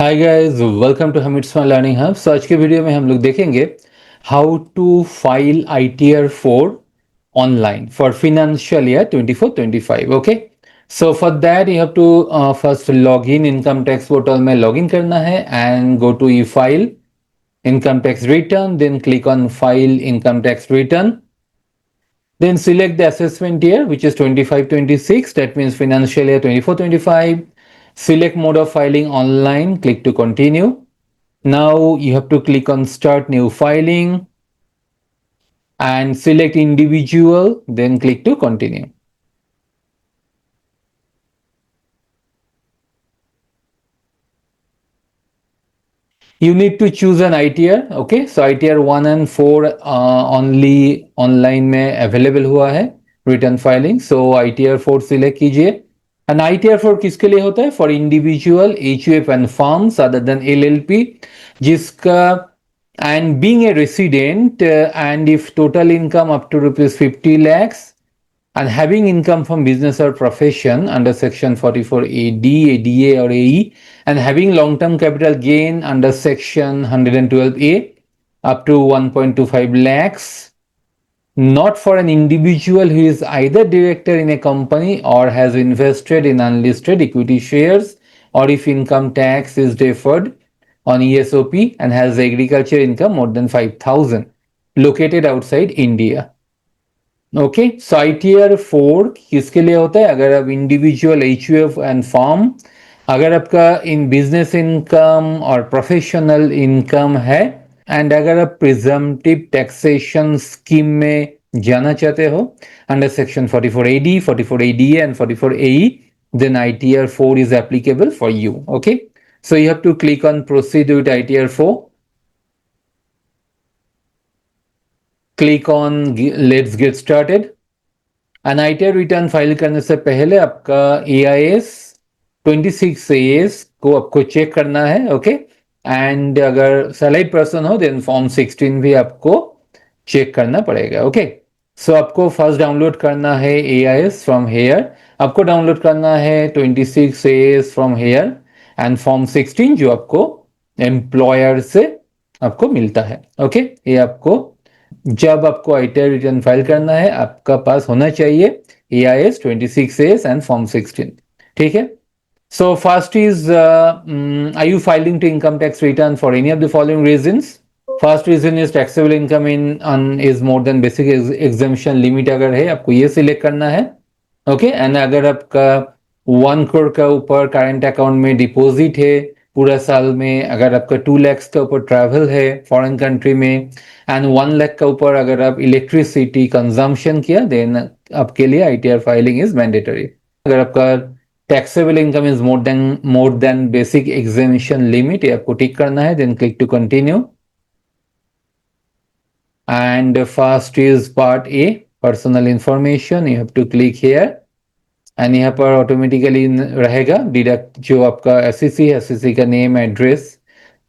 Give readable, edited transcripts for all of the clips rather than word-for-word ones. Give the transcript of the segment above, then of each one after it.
Hi guys, welcome to Hamid smart learning hub. So आज के video में हम लोग देखेंगे how to file ITR 4 online for financial year 24-25. Okay, so for that you have to first log in income tax portal में log in करना है and go to e file income tax return, then click on file income tax return, then select the assessment year, which is 25-26. That means financial year 24-25. Select mode of filing online. Click to continue. Now you have to click on start new filing and select individual. Then click to continue. You need to choose an ITR. Okay, so ITR 1 and 4 only online में available हुआ है return filing. So ITR 4 select कीजिए. And ITR 4 किसके लिए होता है? For individual, HUF and firms other than LLP, जिसका and being a resident and if total income up to rupees 50 lakhs and having income from business or profession under section 44AD, ADA or AE, and having long-term capital gain under section 112A up to 1.25 lakhs, not for an individual who is either director in a company or has invested in unlisted equity shares, or if income tax is deferred on ESOP and has agriculture income more than 5,000 located outside India. Okay, so ITR 4 किसके लिए होता है? अगर आप individual, HUF and form, अगर आपका in business income और professional income है एंड अगर आप प्रिजम्पटिव टैक्सेशन स्कीम में जाना चाहते हो under section 44AD, 44ADA and 44AE, then ITR 4 is applicable for you. Okay, so you have to click on proceed with ITR 4. Click on let's get started. An ITR return file करने से पहले आपका AIS 26AS को आपको check करना है. Okay, and अगर salaried person हो देन फॉर्म 16 भी आपको चेक करना पड़ेगा. ओके, सो आपको फर्स्ट डाउनलोड करना है AIS फ्रॉम हेयर. आपको डाउनलोड करना है 26AS from here and form 16 जो आपको एम्प्लॉयर से आपको मिलता है. ओके, ये आपको जब आपको ITR रिटर्न फाइल करना है आपका पास होना चाहिए AIS 26AS एंड फॉर्म 16. ठीक है, so first is are you filing to income tax return for any of the following reasons? First reason is taxable income in is more than basic exemption limit अगर है आपको ये select करना है. Okay, and अगर आपका 1 करोड़ का ऊपर करंट अकाउंट में डिपॉजिट है पूरा साल में, अगर आपका 2 lakhs का ऊपर ट्रैवल है फॉरेन कंट्री में एंड 1 लाख का ऊपर अगर आप इलेक्ट्रिसिटी कंजम्पशन किया, देन आपके लिए ITR फाइलिंग इज मैंडेटरी. अगर आपका taxable income is more than basic exemption limit, ये आपको टिक करना है. Then click to continue and first is part A, personal information. You have to click here and यहाँ पर ऑटोमेटिकली रहेगा deduct जो आपका SEC है, SEC का नेम, एड्रेस,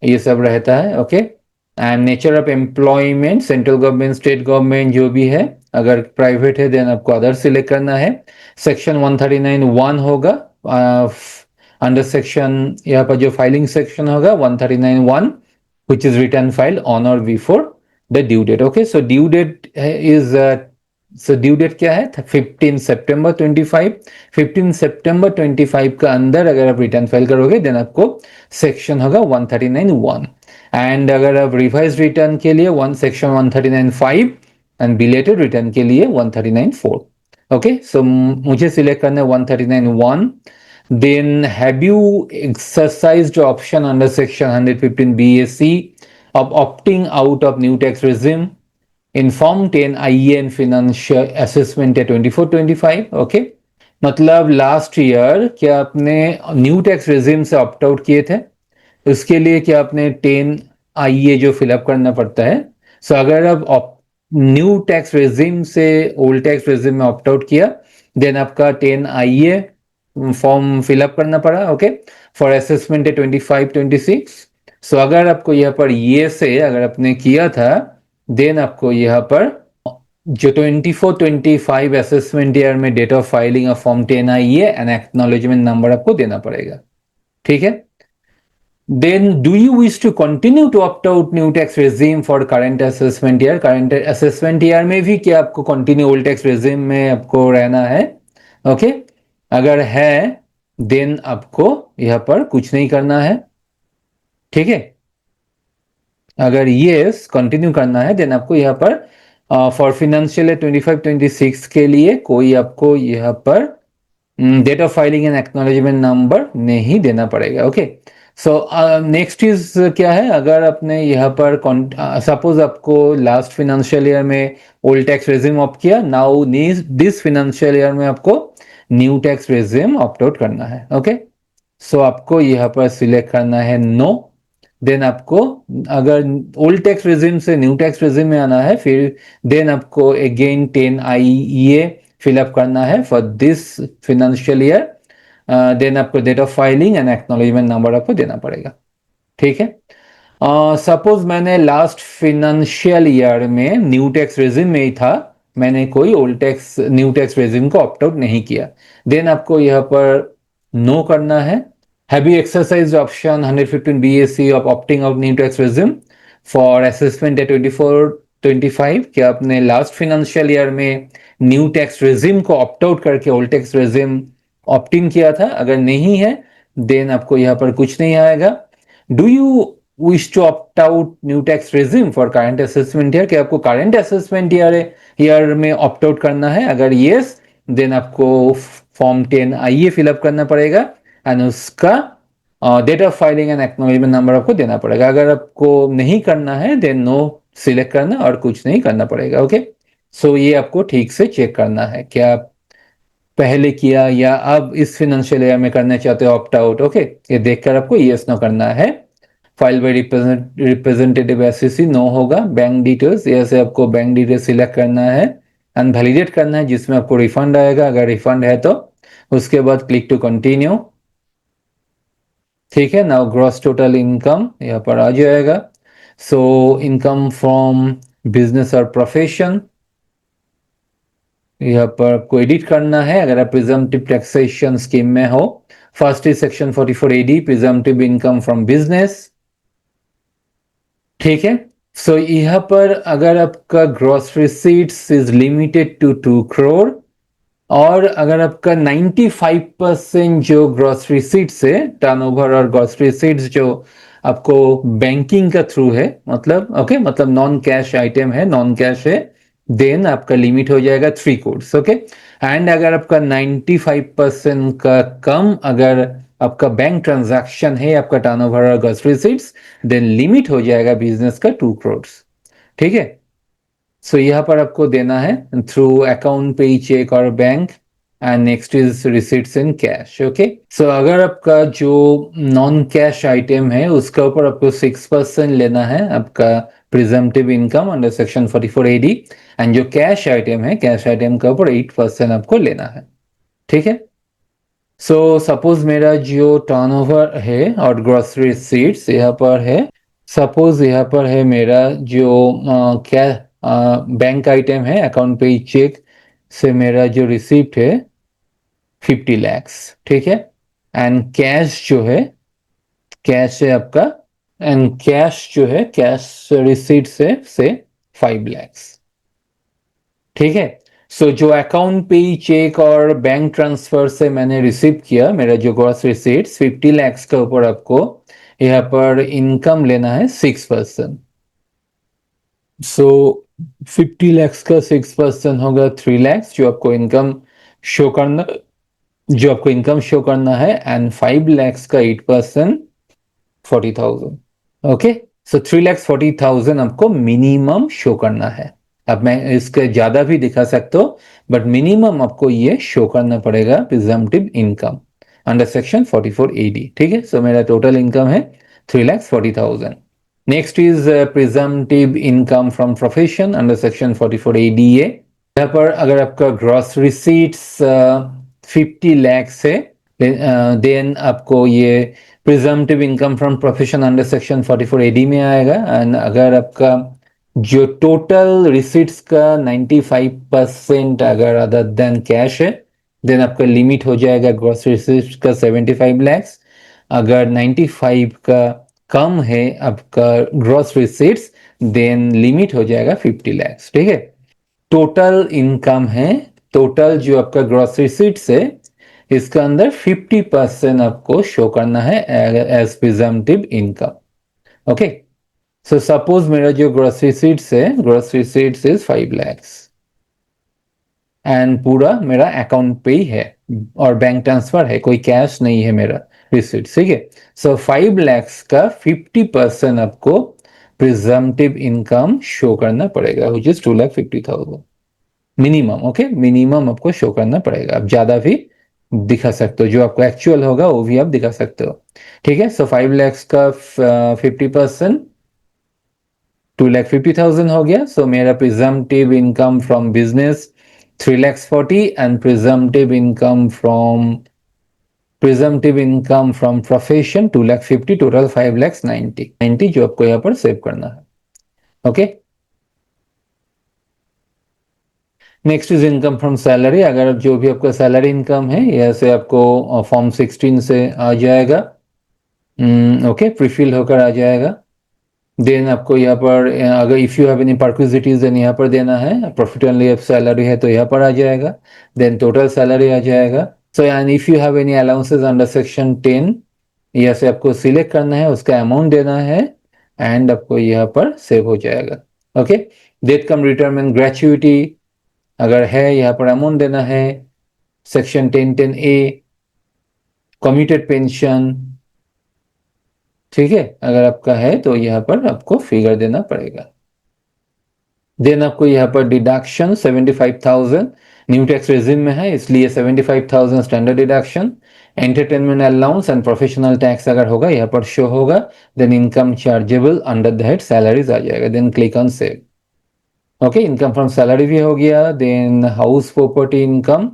ये सब रहता है. Okay, and nature of employment, central government, state government जो भी है. अगर प्राइवेट है देन आपको अदर सिलेक्ट करना है. सेक्शन 139(1) होगा अंडर सेक्शन, यहाँ पर जो फाइलिंग सेक्शन होगा 139(1) which is written file on or before the due date. Okay, so due date is due date क्या है? 15 सितंबर 25. 15 सितंबर 25 का अंदर अगर आप रिटर्न फाइल करोगे देन आपको सेक्शन होगा 139(1). एंड अगर आप रिवाइज रिटर्न के लिए सेक्शन 139(5) एंड बिलेटेड रिटर्न के लिए 139(4). ओके, सो मुझे सिलेक्ट करना है 139(1). Then have you exercised option under section 115 BAC of opting out of new tax regime in Form 10 IEN Financial Assessment 24-25. Okay, मतलब लास्ट ईयर क्या आपने न्यू टैक्स रेजिम से opt out किए थे? उसके लिए क्या आपने 10 IE जो फिलअप करना पड़ता है. सो अगर आप न्यू टैक्स रेजिम से ओल्ड टैक्स रेजिम में ऑप्ट आउट किया देन आपका 10 IE फॉर्म फिलअप करना पड़ा. Okay, for assessment 25-26. सो अगर आपको यहाँ पर ये से अगर आपने किया था देन आपको यहाँ पर जो 24-25 असेसमेंट ईयर में date of filing of form 10 IE and acknowledgement number आपको देना पड़ेगा. ठीक है, Then do you wish to continue to opt out new tax regime for current assessment year? Current assessment year में भी क्या आपको continue old tax regime में आपको रहना है? ओके अगर है देन आपको यहाँ पर कुछ नहीं करना है, ठीक है। अगर यस कंटिन्यू करना है देन आपको यहाँ पर फॉर फाइनेंशियल 25-26 के लिए कोई आपको यहाँ पर date of filing and acknowledgement number नहीं देना पड़ेगा। ओके सो नेक्स्ट चीज क्या है, अगर आपने यहाँ पर सपोज आपको लास्ट फाइनेंशियल ईयर में ओल्ड टैक्स रेजिम ऑप्ट किया, नाउ दिस फाइनेंशियल ईयर में आपको new tax regime opt out करना है। ओके सो आपको यहाँ पर सिलेक्ट करना है नो। देन आपको अगर ओल्ड टैक्स रेजिम से न्यू टैक्स रेजिम में आना है फिर देन आपको अगेन 10 IEA फिलअप करना है for this financial year. Then आपको date of filing and acknowledgement number आपको देना पड़ेगा, ठीक है। सपोज मैंने लास्ट फाइनेंशियल ईयर में न्यू टैक्स रेजिम में ही था, मैंने कोई old tax new tax regime को ऑप्ट आउट नहीं किया, देन आपको यहाँ पर नो करना है। Have you exercised option 115 BAC of opting out new tax regime for assessment at 24-25? क्या आपने लास्ट फाइनेंशियल ईयर में न्यू टैक्स रेजिम को ऑप्ट आउट करके ओल्ड टैक्स रेजिम ऑप्टिंग किया था? अगर नहीं है देन आपको यहाँ पर कुछ नहीं आएगा। Do you wish to opt out new tax regime for current assessment year? क्या आपको करंट असेसमेंट ईयर में ऑप्ट आउट करना है? अगर यस देन आपको फॉर्म 10 IE फिलअप करना पड़ेगा एंड उसका date of filing and acknowledgement number आपको देना पड़ेगा। अगर आपको नहीं करना है देन नो सिलेक्ट करना और कुछ नहीं करना पड़ेगा। ओके सो ये आपको ठीक से चेक करना है, क्या आप पहले किया या अब इस फाइनेंशियल ईयर में करना चाहते हो ऑप्ट आउट। ओके ये देखकर आपको यस नो करना है। File by representative SEC no होगा। बैंक डिटेल्स यहाँ से आपको बैंक डिटेल्स सिलेक्ट करना है एंड वैलिडेट करना है जिसमें आपको रिफंड आएगा। अगर रिफंड है तो उसके बाद क्लिक टू कंटिन्यू, ठीक है। नाउ ग्रॉस टोटल इनकम यहाँ पर आ जाएगा। सो इनकम फ्रॉम बिजनेस और प्रोफेशन यहाँ पर आपको एडिट करना है। अगर आप प्रिजम्पटिव टैक्सेशन स्कीम में हो, first is section 44 AD presumptive income from business, ठीक है। सो यहाँ पर अगर आपका gross receipts is limited to 2 crore और अगर आपका 95% जो ग्रॉस रिसीट्स है टर्नओवर और ग्रॉस रिसीट्स जो आपको बैंकिंग का थ्रू है, मतलब ओके मतलब नॉन कैश आइटम है, नॉन कैश है, देन आपका लिमिट हो जाएगा 3 crores। ओके एंड अगर आपका 95% का कम अगर आपका बैंक ट्रांजैक्शन है आपका टर्नओवर और ग्रॉस रिसीट्स, देन लिमिट हो जाएगा बिजनेस का 2 crores, ठीक है। सो यहाँ पर आपको देना है थ्रू अकाउंट पे चेक और bank and next is receipts in cash. Okay so अगर आपका जो नॉन कैश आइटम है उसका ऊपर आपको 6% लेना है आपका presumptive income under section 44 AD and जो कैश आइटम है कैश आइटम का ऊपर 8% आपको लेना है, ठीक है। सो सपोज मेरा जो टर्नओवर है और ग्रोसरी रिसीट्स यहाँ पर है, सपोज यहाँ पर है मेरा जो क्या बैंक आइटम है अकाउंट पे चेक से मेरा जो रिसिप्ट है 50 lakhs, ठीक है। एंड कैश जो है कैश है आपका एंड कैश जो है कैश रिसीट से 5 lakhs, ठीक है। सो जो अकाउंट पे चेक और बैंक ट्रांसफर से मैंने रिसीव किया मेरा जो ग्रॉस रिसीट्स 50 lakhs के ऊपर आपको यहाँ पर इनकम लेना है 6%। सो 50 lakhs का 6% होगा 3 lakhs जो आपको इनकम शो करना है एंड 5 lakhs का 8% 40,000। ओके सो 3,40,000 आपको मिनिमम शो करना है। अब मैं इसके ज्यादा भी दिखा सकता हूँ बट मिनिमम आपको ये शो करना पड़ेगा presumptive income under section 44 AD, ठीक है। सो मेरा टोटल इनकम है 3,40,000। Next is presumptive income from profession under section 44 ADA। यहाँ पर अगर आपका ग्रॉस रिसीट्स 50 lakhs है देन आपको ये presumptive income from profession under section 44 AD में आएगा एंड अगर आपका जो टोटल रिसीट्स का 95% अगर अदर देन कैश है देन आपका लिमिट हो जाएगा ग्रॉस रिसीट्स का 75 lakhs अगर 95 का कम है आपका ग्रॉस रिसीट्स, देन लिमिट हो जाएगा 50 लाख। ठीक है, टोटल इनकम है, टोटल जो आपका ग्रॉस रिसीट्स है इसका अंदर 50% आपको शो करना है as presumptive income. Okay, so suppose मेरा जो ग्रॉस रिसीट्स है, gross receipts is 5 lakhs and पूरा मेरा अकाउंट पे ही है और बैंक ट्रांसफर है, कोई कैश नहीं है मेरा रिसीट। ठीक है, सो 5 lakhs का 50% आपको प्रिजम्पटिव इनकम शो करना पड़ेगा, which is 2,50,000 minimum. Okay, minimum आपको शो करना पड़ेगा, आप ज्यादा भी दिखा सकते हो, जो आपको एक्चुअल होगा वो भी आप दिखा सकते हो। ठीक है, सो 5 lakhs का 50% 2,50,000 हो गया। सो मेरा presumptive income from business 3,40,000 and presumptive income from profession 2,50,000, total 5,90,90 जो आपको यहाँ पर सेव करना है। Okay, next is income from salary. अगर जो भी आपका सैलरी इनकम है यह से आपको फॉर्म 16 से आ जाएगा। ओके, प्रीफिल होकर आ जाएगा। देन आपको यहाँ पर अगर if you have any perquisites then यहाँ पर देना है, प्रॉफिट एंड लॉस सैलरी है तो यहाँ पर आ जाएगा, देन टोटल सैलरी आ जाएगा। So and if you have any allowances under section 10 यहाँ से आपको सिलेक्ट करना है, उसका अमाउंट देना है एंड आपको यहाँ पर सेव हो जाएगा। ओके, डेट कम रिटायरमेंट ग्रेचुइटी अगर है यहाँ पर अमाउंट देना है, सेक्शन 1010A कम्यूटेड पेंशन। ठीक है, अगर आपका है तो यहाँ पर आपको फिगर देना पड़ेगा। देन आपको यहाँ पर डिडक्शन 75,000 न्यू टैक्स रेजिम में है इसलिए 75,000 standard deduction. Entertainment allowance and professional tax अगर होगा यहाँ पर शो होगा, then income chargeable under the head salaries आ जाएगा, then click on save. Okay, income from salary भी हो गया। Then house property income.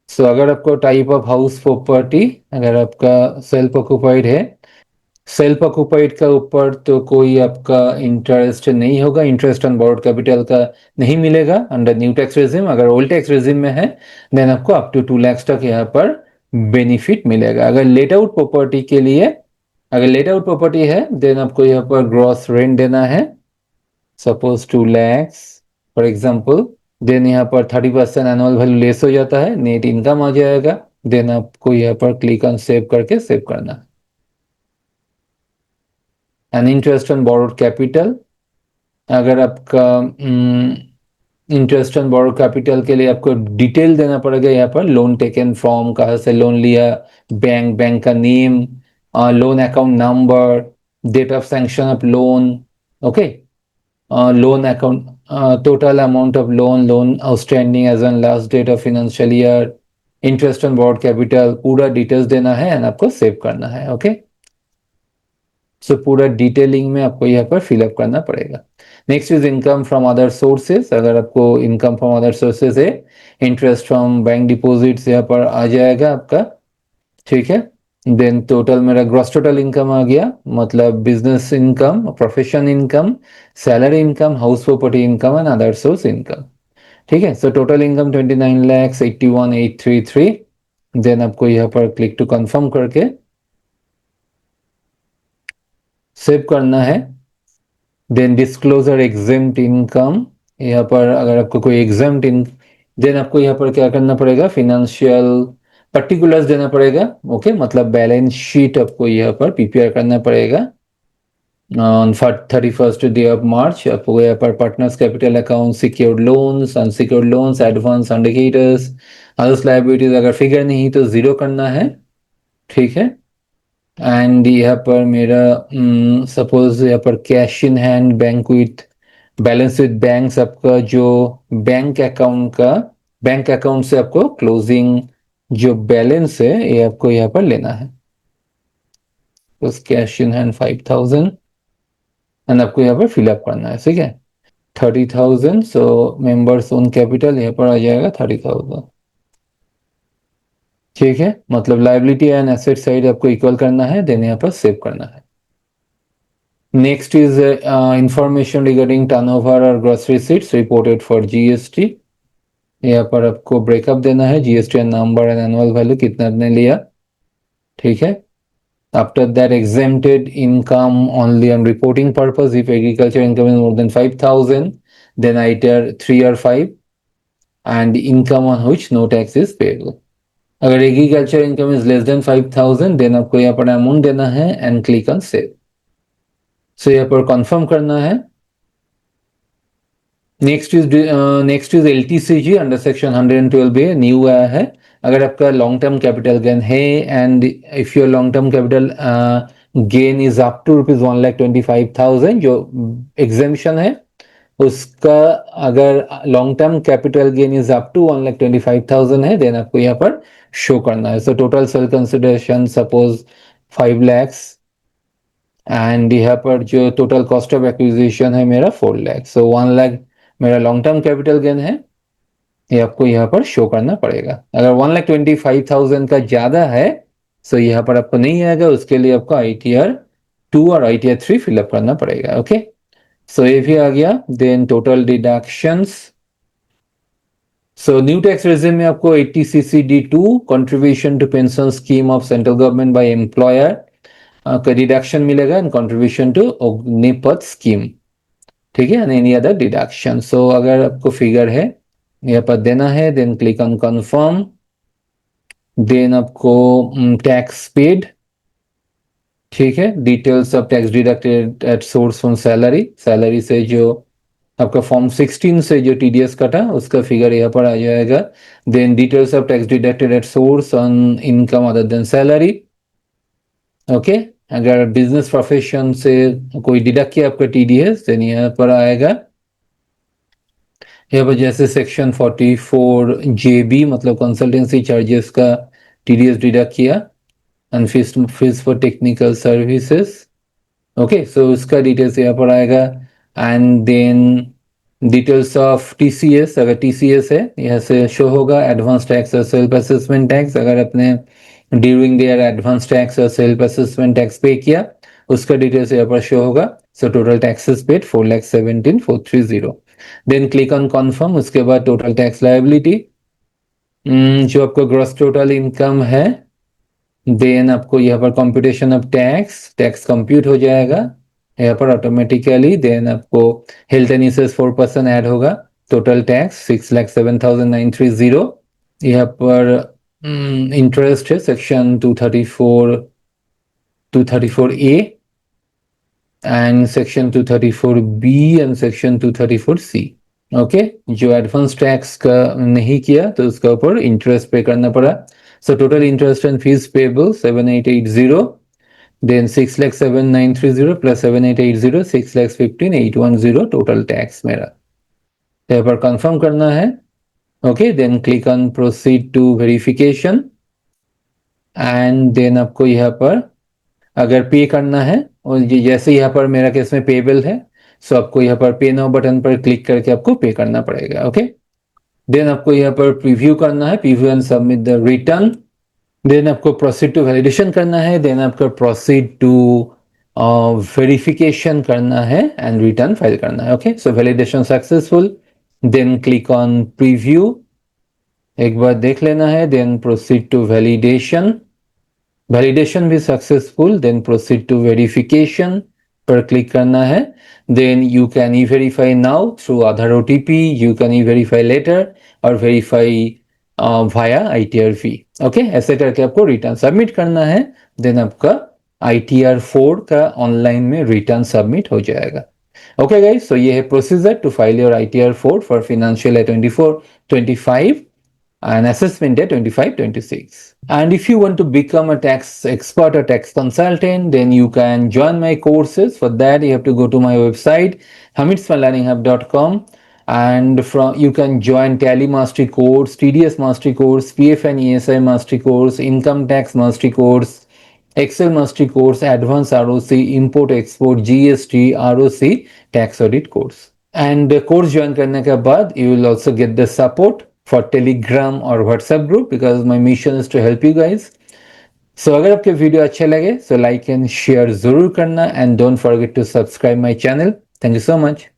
So अगर आपको टाइप ऑफ हाउस प्रॉपर्टी, अगर आपका सेल्फ ऑक्युपाइड है, सेल्फ ऑक्युपाइड का ऊपर तो कोई आपका इंटरेस्ट नहीं होगा, इंटरेस्ट ऑन बोरोड कैपिटल का नहीं मिलेगा अंडर न्यू टैक्स रेजिम। अगर ओल्ड टैक्स रेजिम में है देन आपको अप टू 2 lakhs तक यहाँ पर बेनिफिट मिलेगा। अगर लेट आउट प्रॉपर्टी के लिए, अगर लेट आउट प्रॉपर्टी है देन आपको यहाँ पर ग्रॉस रेंट देना है, suppose 2 lakhs for example. Then यहाँ पर 30% एनुअल वैल्यू लेस हो जाता है, नेट इनकम आ जाएगा। देन आपको यहाँ पर क्लिक ऑन सेव करके सेव करना है। And interest on borrowed capital, अगर आपका इंटरेस्ट ऑन बोरोड कैपिटल के लिए आपको डिटेल देना पड़ेगा, यहाँ पर लोन टेकन फ्रॉम, कहाँ से लोन लिया, बैंक, बैंक का name, loan account number, date of sanction of loan. Okay, loan account, total amount of loan, loan outstanding as on last date of financial year, interest on borrowed capital, पूरा details देना है and आपको save करना है। Okay, सो पूरा detailing में आपको यहाँ पर फिलअप करना पड़ेगा। Next is income from other sources. अगर आपको इनकम फ्रॉम अदर सोर्सेज है, इंटरेस्ट फ्रॉम बैंक डिपॉजिट्स यहाँ पर आ जाएगा आपका। ठीक है, देन टोटल मेरा ग्रॉस टोटल इनकम आ गया, मतलब business income, profession income, salary income, house property income and other source income. ठीक है, सो टोटल इनकम 29,81,833। देन आपको यहाँ पर क्लिक टू कंफर्म करके सेव करना है। देन डिस्क्लोजर एग्जेम्प्ट इनकम, यहाँ पर अगर आपको कोई एग्जेम्प्ट इन, देन आपको यहाँ पर क्या करना पड़ेगा, फिनेंशियल पर्टिकुलर्स देना पड़ेगा। ओके, मतलब बैलेंस शीट आपको यहाँ पर प्रिपेयर करना पड़ेगा on 31st day of March. आपको यहाँ पर partners capital account, secured loans, unsecured loans, advance indicators, others liabilities, अगर फिगर नहीं तो जीरो करना है। ठीक है, एंड यहाँ पर मेरा सपोज यहाँ पर cash in hand, bank with balance with banks, आपका जो बैंक अकाउंट का, बैंक अकाउंट से आपको क्लोजिंग जो बैलेंस है ये आपको यहाँ पर लेना है। उस कैश इन हैंड 5,000 एंड आपको यहाँ पर फिलअप करना है। ठीक है, 30,000, सो मेंबर्स ओन कैपिटल यहाँ पर आ जाएगा 30,000। ठीक है, मतलब लाइबिलिटी एंड एसेट साइड आपको इक्वल करना है, देन यहाँ पर सेव करना है। Next is information regarding turnover और gross receipts reported for GST. यहाँ पर आपको ब्रेकअप देना है, GST number and annual value कितना आपने लिया। ठीक है। After that, exempted income only on reporting purpose. If agriculture income is more than 5,000, then either 3 or 5, and income on which no tax is payable. अगर agriculture income is less than 5,000, then आपको यहाँ पर amount देना है and click on save. So यहाँ पर confirm करना है। Next is LTCG under section 112A, new आया है। अगर आपका लॉन्ग टर्म कैपिटल गेन है and if your long term capital gain is up to ₹25,000, जो एग्जेम्पशन है उसका, अगर long term capital gain is up to 1,25,000 है, देन आपको यहाँ पर शो करना है। So total sale consideration suppose 5 lakh, and यहाँ पर जो टोटल कॉस्ट ऑफ एक्विजिशन है मेरा 4 लाख। सो 1 लाख मेरा लॉन्ग टर्म कैपिटल गेन है, ये आपको यहाँ पर शो करना पड़ेगा। अगर 1,25,000 का ज्यादा है सो यहाँ पर आपको नहीं आएगा, उसके लिए आपको ITR 2 और ITR 3 फिलअप करना पड़ेगा। ओके, सो ये भी आ गया। Then total deductions. So new tax regime में आपको 80CC-D2 contribution to pension scheme of central government by employer का डिडक्शन मिलेगा, and contribution to Agnipath scheme, ठीक है, and any other deduction. So अगर आपको फिगर है यहाँ पर देना है, then click on confirm. Then आपको टैक्स पेड, ठीक है, details of tax deducted at source from salary, salary से जो आपका फॉर्म 16 से जो TDS कटा उसका फिगर यहाँ पर आ जाएगा। Then details of tax deducted at source on income other than salary. Okay, अगर बिजनेस प्रोफेशन से कोई डिडक्ट किया आपका TDS, देन यहाँ पर आएगा। यहाँ पर जैसे सेक्शन 44JB मतलब कंसल्टेंसी चार्जेस का TDS डिडक्ट किया, and fees for technical services. Okay, so उसका डिटेल्स यहाँ पर आएगा। And then details of TCS, अगर TCS है यहाँ से शो होगा। एडवांस टैक्स और सेल्फ असेसमेंट टैक्स, अगर अपने ड्यूरिंग देयर एडवांस टैक्स और सेल्फ असेसमेंट टैक्स पे किया उसका डिटेल्स यहाँ पर शो होगा। So total taxes paid 4,17,430। Then click on confirm. उसके बाद टोटल टैक्स लायबिलिटी, जो आपको ग्रॉस टोटल इनकम है, देन आपको यहाँ पर कंप्यूटेशन ऑफ टैक्स कंप्यूट हो जाएगा यहाँ पर ऑटोमेटिकली। देन आपको हेल्थ एंड इंश्योरेंस 4% ऐड होगा। Total tax 6,07,930। यहाँ पर इंटरेस्ट है section 234A and section 234B and section 234C। Okay, जो एडवांस टैक्स का नहीं किया तो उसका ऊपर इंटरेस्ट पे करना पड़ा। So total interest and fees payable 7,880, then 6,07,930 plus 7,880 6,15,810 total tax मेरा। यहाँ पर कंफर्म करना है। Okay, then click on proceed to verification, and then आपको यहाँ पर अगर पे करना है, और जैसे यहाँ पर मेरा केस में पेबल है, सो आपको यहाँ पर पे नाउ बटन पर क्लिक करके आपको पे करना पड़ेगा। ओके, देन आपको यहाँ पर प्रीव्यू करना है, preview and submit the return. Then आपको प्रोसीड टू वैलिडेशन करना है, देन आपको प्रोसीड टू वेरिफिकेशन करना है एंड रिटर्न फाइल करना है। Okay, so validation successful, then click on preview, एक बार देख लेना है, then proceed to validation, validation भी successful, then proceed to verification पर क्लिक करना है। Then you can e verify now through Aadhaar OTP, you can e verify later और verify via ITR V. Okay, ऐसे करके आपको रिटर्न सबमिट करना है, देन आपका ITR 4 का ऑनलाइन में रिटर्न सबमिट हो जाएगा। ओके गाइस, सो ये है procedure to file your ITR 4 for financial year 24-25 and assessment at 25-26. And if you want to become a tax expert or tax consultant, then you can join my courses. For that, you have to go to my website hamidsmalllearninghub.com, and from you can join Tally Mastery course, TDS Mastery course, PF and ESI Mastery course, Income Tax Mastery course, Excel Mastery course, Advanced ROC, Import Export, GST, ROC, Tax Audit course. And course join करने के बाद you will also get the support for Telegram or WhatsApp group, because my mission is to help you guys. So अगर आपके video अच्छे लगे so like and share जरूर करना, and don't forget to subscribe my channel. Thank you so much.